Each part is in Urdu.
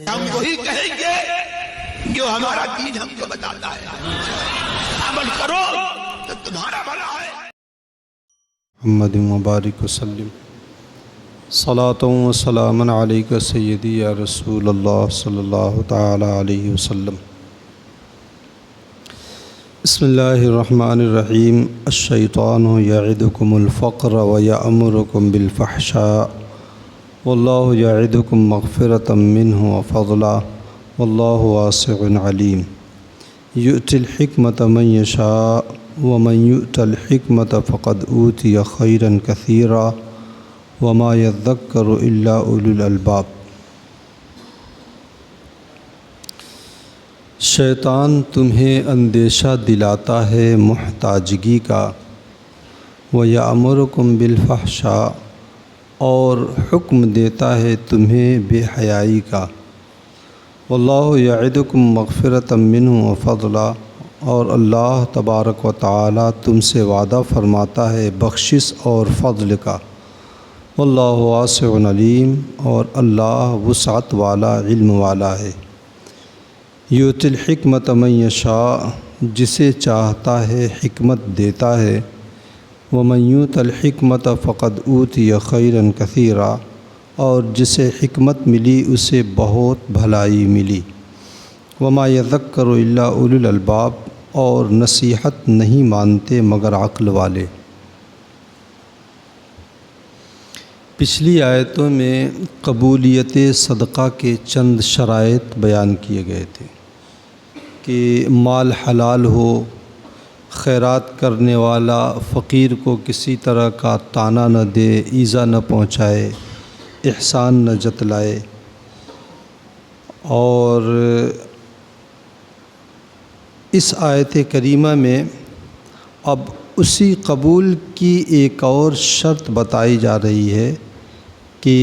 ہم وہی کہیں گے جو ہمارا دین ہم کو بتاتا ہے، عمل کرو تو تمہارا بھلا ہے۔ محمد مبارک وسلم صلاۃ و سلام علیک سیدی یا رسول اللہ صلی اللہ تعالی علیہ وسلم۔ بسم اللہ الرحمن الرحیم۔ الشیطان یعدکم الفقر ویأمرکم بالفحشاء واللہ یعدکم مغفرۃ منہ وفضلا واللہ واسع علیم۔ یؤتی الحکمۃ من یشاء ومن یؤت الحکمۃ فقد اوتی خیرا کثیرا وما یذکر الا اولو الالباب۔ شیطان تمہیں اندیشہ دلاتا ہے محتاجگی کا، وَيَأْمُرُكُمْ بِالْفَحْشَاءِ، اور حکم دیتا ہے تمہیں بے حیائی کا، وَاللَّهُ يَعِدُكُمْ مَغْفِرَةً مِّنْهُ وَفَضْلًا، اور اللہ تبارک و تعالی تم سے وعدہ فرماتا ہے بخشش اور فضل کا، وَاللَّهُ وَاسِعٌ علیم، اور اللہ وسعت والا علم والا ہے۔ یؤتی الحکمۃ من یشاء، جسے چاہتا ہے حکمت دیتا ہے، ومن یؤت الحکمۃ فقد اوتی خیرا کثیرا، اور جسے حکمت ملی اسے بہت بھلائی ملی، وما یذکر الا اولو الالباب، اور نصیحت نہیں مانتے مگر عقل والے۔ پچھلی آیتوں میں قبولیت صدقہ کے چند شرائط بیان کیے گئے تھے کہ مال حلال ہو، خیرات کرنے والا فقیر کو کسی طرح کا طعنہ نہ دے، ایذا نہ پہنچائے، احسان نہ جتلائے، اور اس آیت کریمہ میں اب اسی قبول کی ایک اور شرط بتائی جا رہی ہے کہ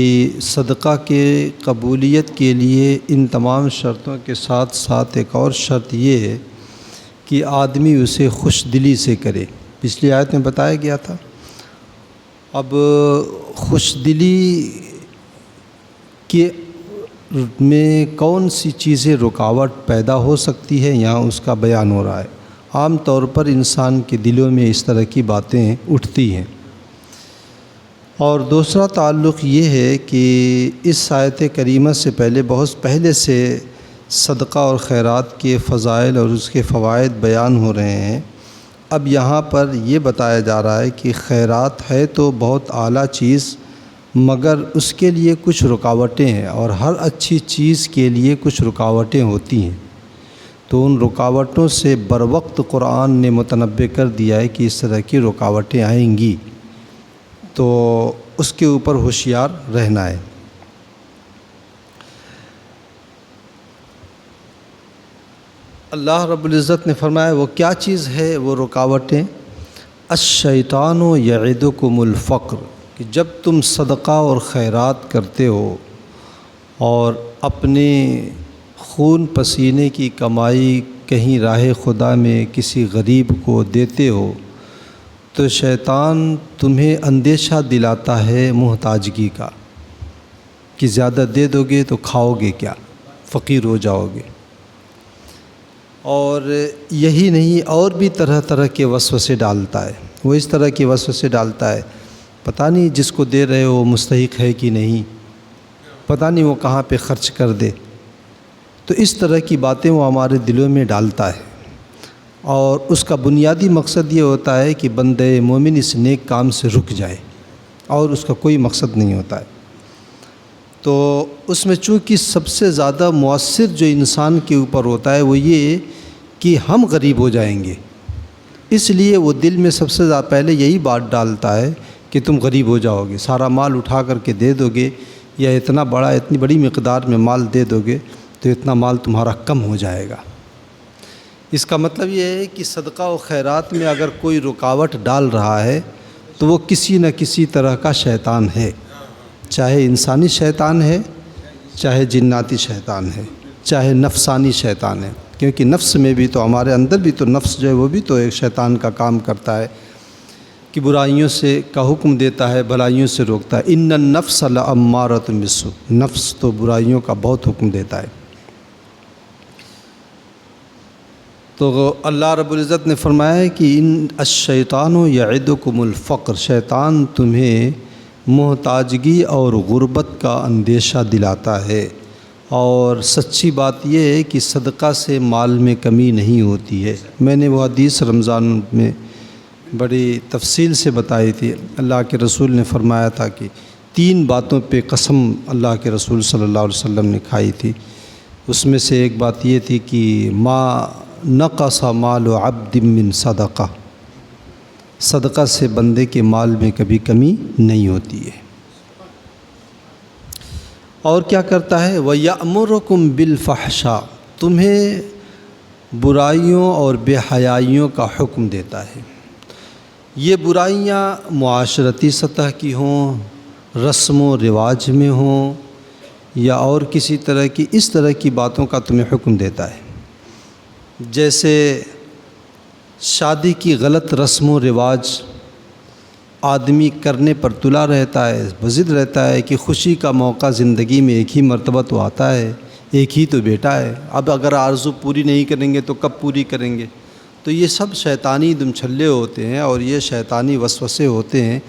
صدقہ کے قبولیت کے لیے ان تمام شرطوں کے ساتھ ساتھ ایک اور شرط یہ ہے کہ آدمی اسے خوش دلی سے کرے۔ پچھلی آیت میں بتایا گیا تھا۔ اب خوش دلی کے میں کون سی چیزیں رکاوٹ پیدا ہو سکتی ہے، یہاں اس کا بیان ہو رہا ہے۔ عام طور پر انسان کے دلوں میں اس طرح کی باتیں اٹھتی ہیں۔ اور دوسرا تعلق یہ ہے کہ اس آیت کریمہ سے بہت پہلے سے صدقہ اور خیرات کے فضائل اور اس کے فوائد بیان ہو رہے ہیں۔ اب یہاں پر یہ بتایا جا رہا ہے کہ خیرات ہے تو بہت اعلیٰ چیز، مگر اس کے لیے کچھ رکاوٹیں ہیں، اور ہر اچھی چیز کے لیے کچھ رکاوٹیں ہوتی ہیں۔ تو ان رکاوٹوں سے بروقت قرآن نے متنبہ کر دیا ہے کہ اس طرح کی رکاوٹیں آئیں گی، تو اس کے اوپر ہوشیار رہنا ہے۔ اللہ رب العزت نے فرمایا وہ کیا چیز ہے وہ رکاوٹیں؟ الشیطان یعدکم الفقر، کہ جب تم صدقہ اور خیرات کرتے ہو اور اپنے خون پسینے کی کمائی کہیں راہ خدا میں کسی غریب کو دیتے ہو، تو شیطان تمہیں اندیشہ دلاتا ہے محتاجگی کا کہ زیادہ دے دو گے تو کھاؤ گے کیا، فقیر ہو جاؤ گے۔ اور یہی نہیں، اور بھی طرح طرح کے وسوسے ڈالتا ہے۔ وہ اس طرح کے وسوسے ڈالتا ہے، پتہ نہیں جس کو دے رہے ہو وہ مستحق ہے کہ نہیں، پتہ نہیں وہ کہاں پہ خرچ کر دے۔ تو اس طرح کی باتیں وہ ہمارے دلوں میں ڈالتا ہے، اور اس کا بنیادی مقصد یہ ہوتا ہے کہ بندہ مومن اس نیک کام سے رک جائے، اور اس کا کوئی مقصد نہیں ہوتا ہے۔ تو اس میں چونکہ سب سے زیادہ مؤثر جو انسان کے اوپر ہوتا ہے وہ یہ کہ ہم غریب ہو جائیں گے، اس لیے وہ دل میں سب سے زیادہ پہلے یہی بات ڈالتا ہے کہ تم غریب ہو جاؤ گے، سارا مال اٹھا کر کے دے دو گے، یا اتنی بڑی مقدار میں مال دے دو گے تو اتنا مال تمہارا کم ہو جائے گا۔ اس کا مطلب یہ ہے کہ صدقہ و خیرات میں اگر کوئی رکاوٹ ڈال رہا ہے تو وہ کسی نہ کسی طرح کا شیطان ہے، چاہے انسانی شیطان ہے، چاہے جناتی شیطان ہے، چاہے نفسانی شیطان ہے، کیونکہ نفس میں بھی تو ہمارے اندر بھی تو نفس جو ہے وہ بھی تو ایک شیطان کا کام کرتا ہے۔ کہ برائیوں سے کا حکم دیتا ہے، بھلائیوں سے روکتا ہے۔ ان النفس لامارۃ بالسوء، نفس تو برائیوں کا بہت حکم دیتا ہے۔ تو اللہ رب العزت نے فرمایا ہے کہ ان الشیطان یعدکم الفقر، شیطان تمہیں محتاجگی اور غربت کا اندیشہ دلاتا ہے، اور سچی بات یہ ہے کہ صدقہ سے مال میں کمی نہیں ہوتی ہے۔ میں نے وہ حدیث رمضان میں بڑی تفصیل سے بتائی تھی۔ اللہ کے رسول نے فرمایا تھا کہ 3 باتوں پہ قسم اللہ کے رسول صلی اللہ علیہ وسلم نے کھائی تھی۔ اس میں سے ایک بات یہ تھی کہ ما نقص مال عبد من صدقہ، صدقہ سے بندے کے مال میں کبھی کمی نہیں ہوتی ہے۔ اور کیا کرتا ہے؟ وَيَأْمُرُكُمْ بِالْفَحْشَاءِ، تمہیں برائیوں اور بے حیائیوں کا حکم دیتا ہے۔ یہ برائیاں معاشرتی سطح کی ہوں، رسم و رواج میں ہوں، یا اور کسی طرح کی اس طرح کی باتوں کا تمہیں حکم دیتا ہے۔ جیسے شادی کی غلط رسم و رواج آدمی کرنے پر تلا رہتا ہے، بضد رہتا ہے کہ خوشی کا موقع زندگی میں ایک ہی مرتبہ تو آتا ہے، ایک ہی تو بیٹا ہے، اب اگر آرزو پوری نہیں کریں گے تو کب پوری کریں گے؟ تو یہ سب شیطانی دمچھلے ہوتے ہیں، اور یہ شیطانی وسوسے ہوتے ہیں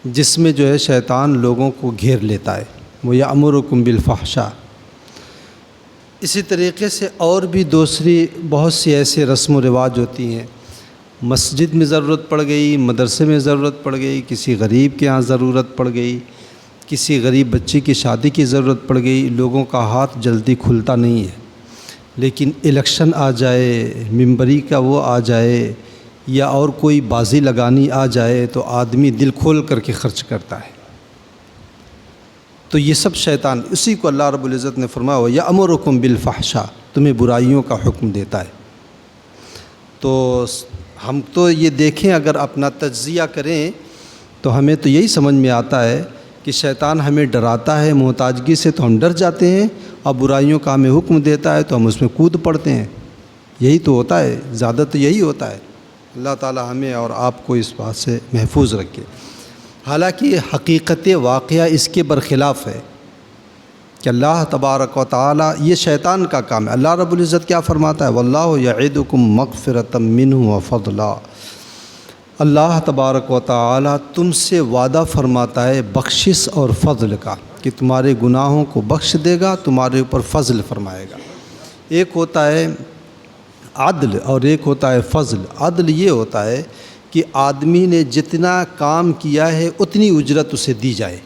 جس میں جو ہے شیطان لوگوں کو گھیر لیتا ہے۔ وَيَأْمُرُكُمْ بِالْفَحْشَاءِ۔ اسی طریقے سے اور بھی دوسری بہت سی ایسے رسم و رواج ہوتی ہیں۔ مسجد میں ضرورت پڑ گئی، مدرسے میں ضرورت پڑ گئی، کسی غریب کے ہاں ضرورت پڑ گئی، کسی غریب بچے کی شادی کی ضرورت پڑ گئی، لوگوں کا ہاتھ جلدی کھلتا نہیں ہے۔ لیکن الیکشن آ جائے، ممبری کا وہ آ جائے، یا اور کوئی بازی لگانی آ جائے تو آدمی دل کھول کر کے خرچ کرتا ہے۔ تو یہ سب شیطان، اسی کو اللہ رب العزت نے فرمایا وَيَأْمُرُكُمْ بِالْفَحْشَاءِ، تمہیں برائیوں کا حکم دیتا ہے۔ تو ہم تو یہ دیکھیں، اگر اپنا تجزیہ کریں تو ہمیں تو یہی سمجھ میں آتا ہے کہ شیطان ہمیں ڈراتا ہے محتاجگی سے تو ہم ڈر جاتے ہیں، اور برائیوں کا ہمیں حکم دیتا ہے تو ہم اس میں کود پڑتے ہیں۔ یہی تو ہوتا ہے، زیادہ تو یہی ہوتا ہے۔ اللہ تعالی ہمیں اور آپ کو اس بات سے محفوظ رکھے۔ حالانکہ حقیقت واقعہ اس کے برخلاف ہے کہ اللہ تبارک و تعالی، یہ شیطان کا کام ہے۔ اللہ رب العزت کیا فرماتا ہے؟ وَاللَّهُ يَعِدُكُم مَّغْفِرَةً مِّنْهُ وَفَضْلًا، اللہ تبارک و تعالی تم سے وعدہ فرماتا ہے بخشش اور فضل کا، کہ تمہارے گناہوں کو بخش دے گا، تمہارے اوپر فضل فرمائے گا۔ ایک ہوتا ہے عدل اور ایک ہوتا ہے فضل۔ عدل یہ ہوتا ہے کہ آدمی نے جتنا کام کیا ہے اتنی اجرت اسے دی جائے،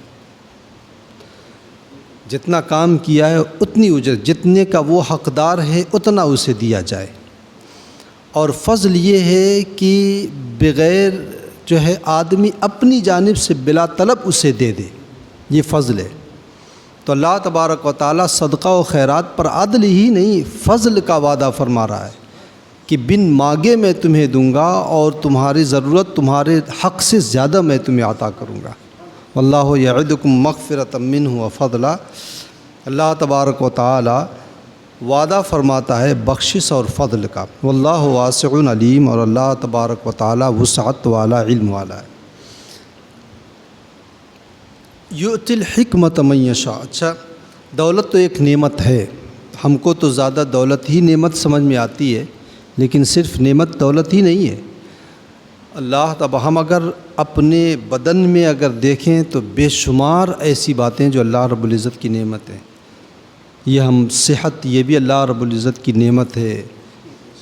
جتنا کام کیا ہے اتنی اجرت، جتنے کا وہ حقدار ہے اتنا اسے دیا جائے۔ اور فضل یہ ہے کہ بغیر جو ہے آدمی اپنی جانب سے بلا طلب اسے دے دے، یہ فضل ہے۔ تو اللہ تبارک و تعالی صدقہ و خیرات پر عدل ہی نہیں، فضل کا وعدہ فرما رہا ہے کہ بن مانگے میں تمہیں دوں گا، اور تمہاری ضرورت تمہارے حق سے زیادہ میں تمہیں عطا کروں گا۔ واللہ یعدکم مغفرۃ منہ وفضلا، اللہ تبارک و تعالی وعدہ فرماتا ہے بخشش اور فضل کا۔ واللہ واسع علیم، اور اللہ تبارک و تعالی وسعت والا، علم والا ہے۔ یؤتی الحکمۃ من یشاء، اچھا دولت تو ایک نعمت ہے، ہم کو تو زیادہ دولت ہی نعمت سمجھ میں آتی ہے، لیکن صرف نعمت دولت ہی نہیں ہے۔ اللہ تب ہم اگر اپنے بدن میں اگر دیکھیں تو بے شمار ایسی باتیں جو اللہ رب العزت کی نعمت ہیں۔ یہ ہم صحت، یہ بھی اللہ رب العزت کی نعمت ہے،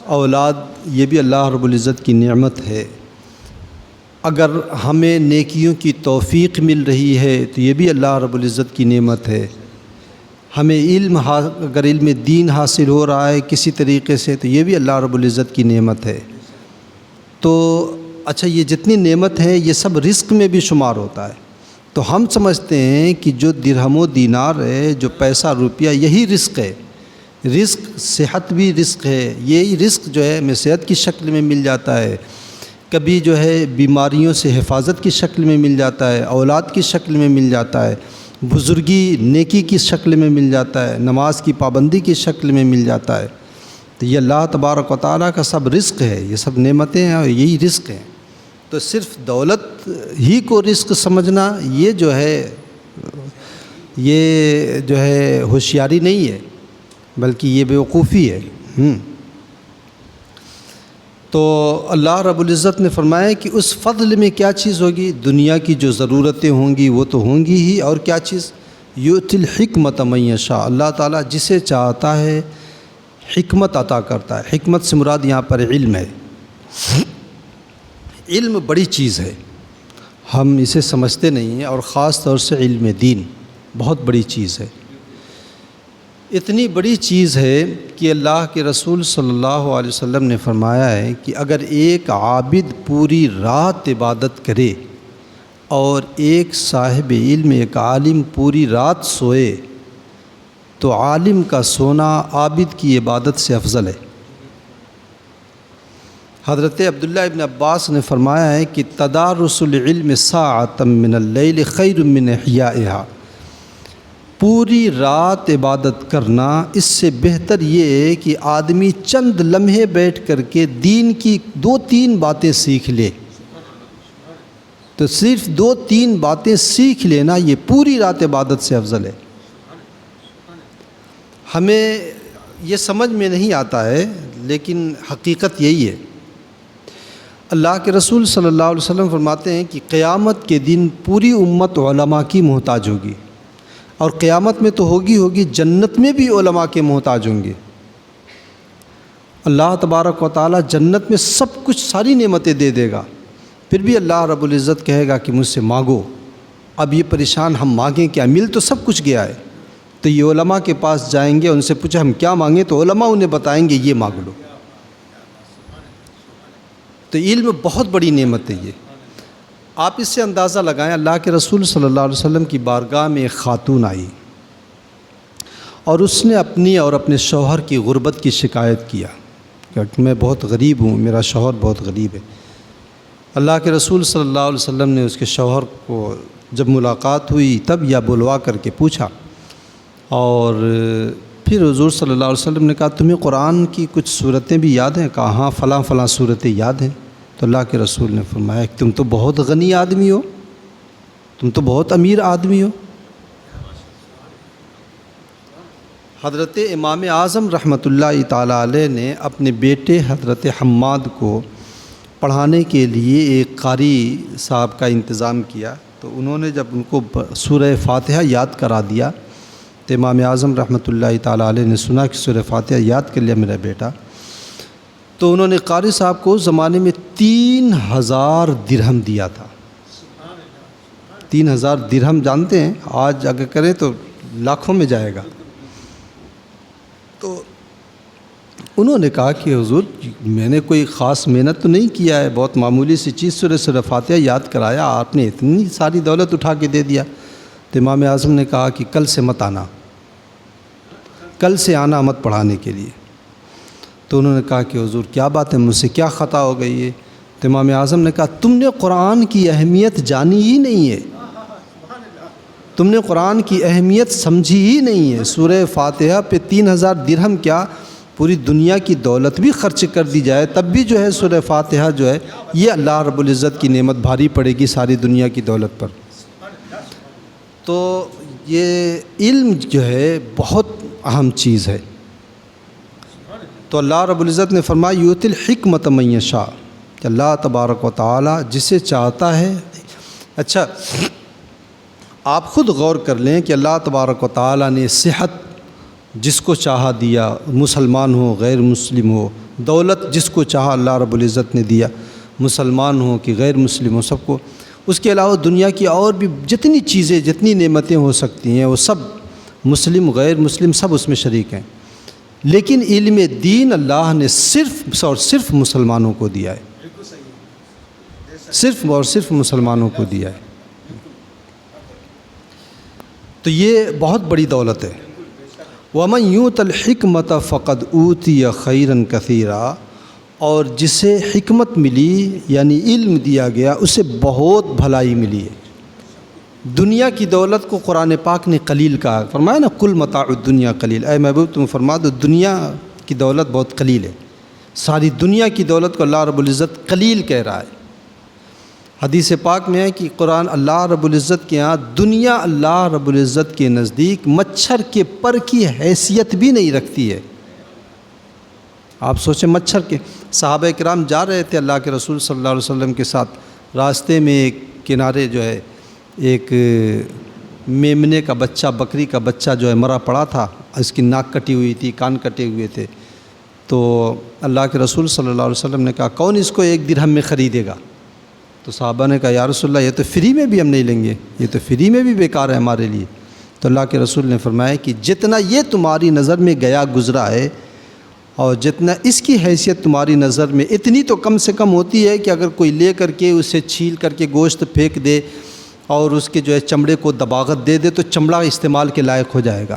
اولاد یہ بھی اللہ رب العزت کی نعمت ہے، اگر ہمیں نیکیوں کی توفیق مل رہی ہے تو یہ بھی اللہ رب العزت کی نعمت ہے، ہمیں علم اگر علم دین حاصل ہو رہا ہے کسی طریقے سے تو یہ بھی اللہ رب العزت کی نعمت ہے۔ تو اچھا یہ جتنی نعمت ہے یہ سب رزق میں بھی شمار ہوتا ہے۔ تو ہم سمجھتے ہیں کہ جو درہم و دینار ہے، جو پیسہ روپیہ، یہی رزق ہے۔ رزق، صحت بھی رزق ہے، یہی رزق جو ہے ہمیں صحت کی شکل میں مل جاتا ہے، کبھی جو ہے بیماریوں سے حفاظت کی شکل میں مل جاتا ہے، اولاد کی شکل میں مل جاتا ہے، بزرگی نیکی کی شکل میں مل جاتا ہے، نماز کی پابندی کی شکل میں مل جاتا ہے۔ تو یہ اللہ تبارک و تعالیٰ کا سب رزق ہے، یہ سب نعمتیں ہیں اور یہی رزق ہیں۔ تو صرف دولت ہی کو رزق سمجھنا یہ جو ہے ہوشیاری نہیں ہے، بلکہ یہ بیوقوفی ہے۔ تو اللہ رب العزت نے فرمایا کہ اس فضل میں کیا چیز ہوگی، دنیا کی جو ضرورتیں ہوں گی وہ تو ہوں گی ہی، اور کیا چیز، یؤتی الحکمت من یشاء، اللہ تعالیٰ جسے چاہتا ہے حکمت عطا کرتا ہے۔ حکمت سے مراد یہاں پر علم ہے۔ علم بڑی چیز ہے، ہم اسے سمجھتے نہیں ہیں، اور خاص طور سے علم دین بہت بڑی چیز ہے۔ اتنی بڑی چیز ہے کہ اللہ کے رسول صلی اللہ علیہ وسلم نے فرمایا ہے کہ اگر ایک عابد پوری رات عبادت کرے اور ایک صاحب علم، ایک عالم پوری رات سوئے، تو عالم کا سونا عابد کی عبادت سے افضل ہے۔ حضرت عبداللہ ابن عباس نے فرمایا ہے کہ تدارس العلم ساعۃ من اللیل خیر من احیائها، پوری رات عبادت کرنا اس سے بہتر یہ ہے کہ آدمی چند لمحے بیٹھ کر کے دین کی 2-3 باتیں سیکھ لے۔ تو صرف 2-3 باتیں سیکھ لینا یہ پوری رات عبادت سے افضل ہے۔ ہمیں یہ سمجھ میں نہیں آتا ہے، لیکن حقیقت یہی ہے۔ اللہ کے رسول صلی اللہ علیہ وسلم فرماتے ہیں کہ قیامت کے دن پوری امت علماء کی محتاج ہوگی، اور قیامت میں تو ہوگی جنت میں بھی علماء کے محتاج ہوں گے۔ اللہ تبارک و تعالیٰ جنت میں سب کچھ، ساری نعمتیں دے دے گا، پھر بھی اللہ رب العزت کہے گا کہ مجھ سے مانگو۔ اب یہ پریشان ہم مانگیں کیا، مل تو سب کچھ گیا ہے۔ تو یہ علماء کے پاس جائیں گے، ان سے پوچھا ہم کیا مانگیں، تو علماء انہیں بتائیں گے یہ مانگ لو۔ تو علم بہت بڑی نعمت ہے یہ۔ آپ اس سے اندازہ لگائیں، اللہ کے رسول صلی اللہ علیہ وسلم کی بارگاہ میں ایک خاتون آئی، اور اس نے اپنی اور اپنے شوہر کی غربت کی شکایت کیا کہ میں بہت غریب ہوں، میرا شوہر بہت غریب ہے۔ اللہ کے رسول صلی اللہ علیہ وسلم نے اس کے شوہر کو جب ملاقات ہوئی تب یا بلوا کر کے پوچھا، اور پھر حضور صلی اللہ علیہ وسلم نے کہا تمہیں قرآن کی کچھ صورتیں بھی یاد ہیں؟ کہا ہاں فلاں فلاں صورتیں یاد ہیں۔ تو اللہ کے رسول نے فرمایا کہ تم تو بہت غنی آدمی ہو، تم تو بہت امیر آدمی ہو۔ حضرت امام اعظم رحمۃ اللہ تعالیٰ علیہ نے اپنے بیٹے حضرت حماد کو پڑھانے کے لیے ایک قاری صاحب کا انتظام کیا، تو انہوں نے جب ان کو سورہ فاتحہ یاد کرا دیا تو امام اعظم رحمۃ اللہ تعالیٰ علیہ نے سنا کہ سورہ فاتحہ یاد کر لیا میرا بیٹا، تو انہوں نے قاری صاحب کو اس زمانے میں 3000 درہم دیا تھا۔ 3000 درہم جانتے ہیں آج اگر کریں تو لاکھوں میں جائے گا۔ تو انہوں نے کہا کہ حضور میں نے کوئی خاص محنت تو نہیں کیا ہے، بہت معمولی سی چیز سورہ فاتحہ یاد کرایا، آپ نے اتنی ساری دولت اٹھا کے دے دیا۔ تو امام اعظم نے کہا کہ کل سے مت آنا، کل سے آنا مت پڑھانے کے لیے۔ تو انہوں نے کہا کہ حضور کیا بات ہے، مجھ سے کیا خطا ہو گئی ہے؟ تو امام اعظم نے کہا تم نے قرآن کی اہمیت جانی ہی نہیں ہے، تم نے قرآن کی اہمیت سمجھی ہی نہیں ہے۔ سورہ فاتحہ پہ 3000 درہم کیا، پوری دنیا کی دولت بھی خرچ کر دی جائے تب بھی جو ہے سورہ فاتحہ جو ہے یہ اللہ رب العزت کی نعمت بھاری پڑے گی ساری دنیا کی دولت پر۔ تو یہ علم جو ہے بہت اہم چیز ہے۔ تو اللہ رب العزت نے فرمایا یؤتی الحکمت من یشاء، کہ اللہ تبارک و تعالی جسے چاہتا ہے۔ اچھا آپ خود غور کر لیں کہ اللہ تبارک و تعالی نے صحت جس کو چاہا دیا، مسلمان ہو غیر مسلم ہو، دولت جس کو چاہا اللہ رب العزت نے دیا، مسلمان ہو کہ غیر مسلم ہو، سب کو۔ اس کے علاوہ دنیا کی اور بھی جتنی چیزیں، جتنی نعمتیں ہو سکتی ہیں وہ سب مسلم غیر مسلم سب اس میں شریک ہیں، لیکن علم دین اللہ نے صرف اور صرف مسلمانوں کو دیا ہے، صرف اور صرف مسلمانوں کو دیا ہے۔ تو یہ بہت بڑی دولت ہے۔ وَمَنْ يُؤْتَ الْحِكْمَةَ فَقَدْ أُوتِيَ خَيْرًا كَثِيرًا، اور جسے حکمت ملی یعنی علم دیا گیا اسے بہت بھلائی ملی ہے۔ دنیا کی دولت کو قرآن پاک نے قلیل کہا، فرمایا نا کل متاع الدنیا قلیل، اے محبوب تم فرما دو دنیا کی دولت بہت قلیل ہے۔ ساری دنیا کی دولت کو اللہ رب العزت قلیل کہہ رہا ہے۔ حدیث پاک میں ہے کہ قرآن اللہ رب العزت کے ہاں دنیا اللہ رب العزت کے نزدیک مچھر کے پر کی حیثیت بھی نہیں رکھتی ہے۔ آپ سوچیں مچھر کے، صحابہ کرام جا رہے تھے اللہ کے رسول صلی اللہ علیہ وسلم کے ساتھ، راستے میں ایک کنارے جو ہے ایک میمنے کا بچہ، بکری کا بچہ جو ہے مرا پڑا تھا، اس کی ناک کٹی ہوئی تھی، کان کٹے ہوئے تھے، تو اللہ کے رسول صلی اللہ علیہ وسلم نے کہا کون اس کو 1 درہم میں خریدے گا؟ تو صحابہ نے کہا یا رسول اللہ یہ تو فری میں بھی ہم نہیں لیں گے، یہ تو فری میں بھی بیکار ہے ہمارے لیے۔ تو اللہ کے رسول نے فرمایا کہ جتنا یہ تمہاری نظر میں گیا گزرا ہے اور جتنا اس کی حیثیت تمہاری نظر میں، اتنی تو کم سے کم ہوتی ہے کہ اگر کوئی لے کر کے اسے چھیل کر کے گوشت پھینک دے اور اس کے جو ہے چمڑے کو دباغت دے دے تو چمڑا استعمال کے لائق ہو جائے گا،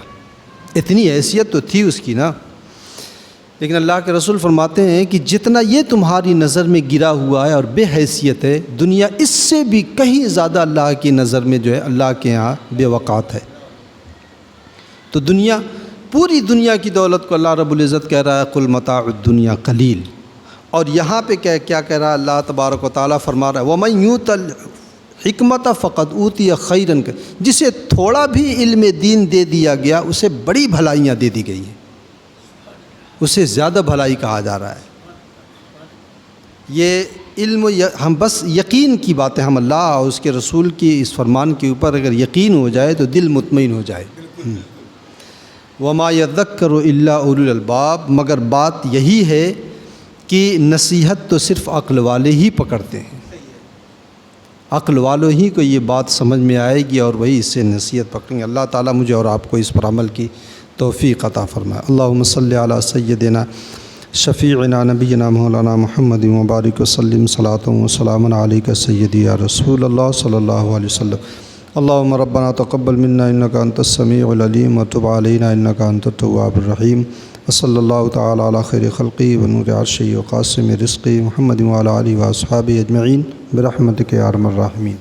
اتنی حیثیت تو تھی اس کی نا۔ لیکن اللہ کے رسول فرماتے ہیں کہ جتنا یہ تمہاری نظر میں گرا ہوا ہے اور بے حیثیت ہے، دنیا اس سے بھی کہیں زیادہ اللہ کی نظر میں جو ہے اللہ کے ہاں بے وقعت ہے۔ تو دنیا، پوری دنیا کی دولت کو اللہ رب العزت کہہ رہا ہے قل متاع الدنیا قلیل، اور یہاں پہ کیا کہہ رہا ہے اللہ تبارک و تعالیٰ فرما رہا ہے وَمَن یُؤْتَ الحکمۃ فقد اوتی خیرا، جسے تھوڑا بھی علم دین دے دیا گیا اسے بڑی بھلائیاں دے دی گئی ہیں، اسے زیادہ بھلائی کہا جا رہا ہے۔ یہ علم ہم بس یقین کی باتیں، ہم اللہ اور اس کے رسول کی اس فرمان کے اوپر اگر یقین ہو جائے تو دل مطمئن ہو جائے۔ وما یذکر الا اولو الالباب، مگر بات یہی ہے کہ نصیحت تو صرف عقل والے ہی پکڑتے ہیں، عقل والوں ہی کو یہ بات سمجھ میں آئے گی اور وہی اس سے نصیحت پکڑیں گے۔ اللہ تعالیٰ مجھے اور آپ کو اس پر عمل کی توفیق عطا فرمائے۔ اللہم صلی علی سیدنا شفیعنا نبینا مولانا محمد وبارک وسلم صلاۃ و سلام علیک سیدی یا رسول اللہ صلی اللہ علیہ وسلم۔ اللہم ربنا تقبل منا انک انت السمیع العلیم وتب علینا انک انت التواب الرحیم، وصلی اللہ تعالی علی خیر خلقی ونور عرشی وقاسم رزقی محمد وعلی آلہ واصحابہ اجمعین برحمتک یا ارحم الراحمین۔